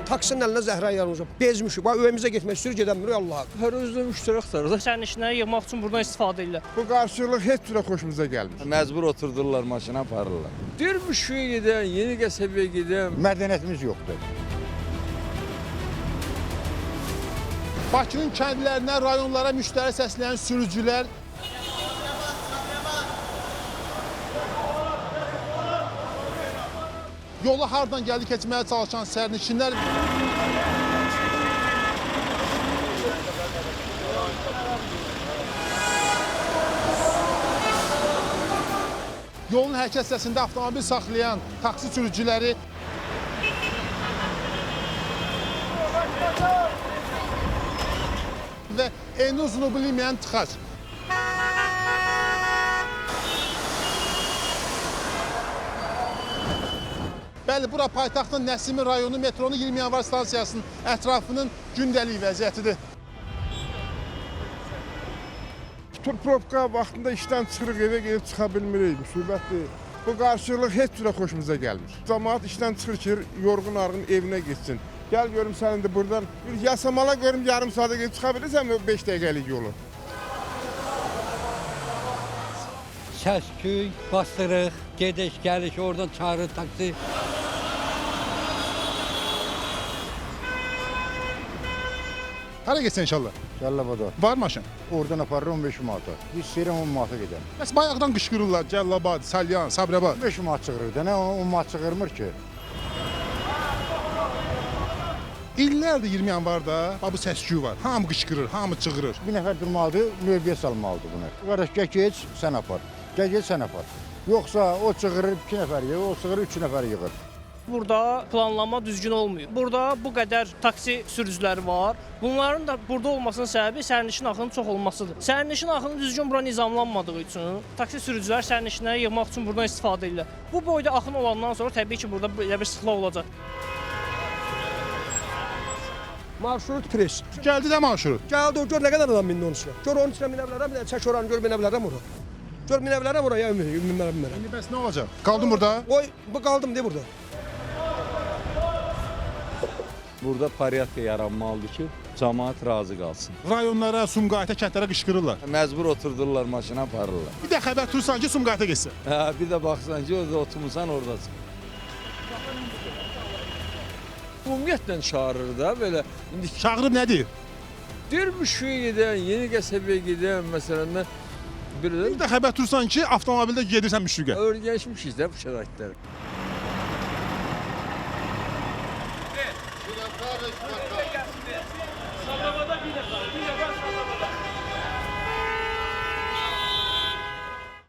taksinin əlinə zəhra yanımıza bezmişik. Bax öyümüzə getmək istəyir, gedəmirik Allah'a. Hər özü müştərəkdir. Sərnişinləri yığmaq üçün buradan istifadə edirlər. Bu qarşılıq heç cürə xoşumuza gəlmir. Məcbur oturdurlar maşına aparırlar. Deyir Müşfiyə gedən, Yeni Qəsəbəyə gedən. Mədəniyyətimiz yoxdur. Bakının kəndlərinə, rayonlara müştəri səsləyən sürücülər yolu hardan gəldi keçməyə çalışan sərnişinlər yolun hərəkət hissəsində avtomobil saxlayan taksi sürücüləri və eni uzunu bilinməyən tıxac. Bəli, bura paytaxtın Nəsimi rayonu metronun 20 yanvar stansiyasının ətrafının gündəlik vəziyyətidir. Probka vaxtında işdən çıxırıq, evə gedib çıxa bilmirik, müsibətdir. Bu qarşılıq heç cürə xoşumuza gəlmir. Camaat işdən çıxır ki, yorğun arğın evinə getsin. Gəl görüm sən indi buradan bir yasamala görüm yarım saata gedib çıxa bilirsən 5 dəqiqəlik yolu. Səs-küy, bastırıq, gediş, gəliş, oradan çağırır taksi. Hara getsən inşallah? Cəllabada. Var maşın? Oradan aparır 15 manata. Biz istəyirəm 10 manata gedəm. Bəs bayaqdan qışqırırlar Cəllabad, Salyan, Sabirabad. 15 manat çıxırır da, nə 10 manat çıxırmır ki? İllərdir 20 yanvarda bu səs-küy var. Hamı qışqırır, hamı çığırır. Bir nəfər durmalıdır, növbəyə salmalıdır bunu. Qardaş, gəl geç, sən apar. Gəl geç, sən apar. Yoxsa o çığırır 2 nəfər yığır, o çığırır 3 nəfər yığır. Burada planlama düzgün olmuyor. Burada bu qədər taksi sürücüləri var. Bunların da burada olmasının səbəbi sərnişin axının çox olmasıdır. Sərnişin axını düzgün bura nizamlanmadığı üçün taksi sürücüləri sərnişinləri yığmaq üçün buradan istifadə edirlər. Bu boyda axın olandan sonra təbii ki, burada belə bir sıxlıq olacaq. Marşrut pres. Gəldi də marşrut. Gəldi o gör nə qədər adam mindi onun içinə. Gör onun içinə minə bilərəm, bir də çək oranı gör minə bilərəm ora. Gör minə bilərəm oraya, minə bilərəm. İndi bəs nə olacaq? Qaldın burada? Oy, bu qaldım de burada. Burada pariyaka yaranmalıdır ki, camaat razı qalsın. Rayonlara, Sumqayıta, kəndlərə qışqırırlar. Məcbur oturdurlar maşına aparırlar. Bir də xəbər tutursan ki, Sumqayıta getsin. Bir də baxsan ki, orada oturmuşsan oradasın. Ümumiyyətlə çağırır da belə. İndi Çağırıb nə deyir? deyir Müşfiyə gedən, Yeni Qəsəbəyə gedən məsələn Bir də xəbər tutursan ki, avtomobildə gedirsən müşfiqə. öyrənmişik də bu şəraitləri.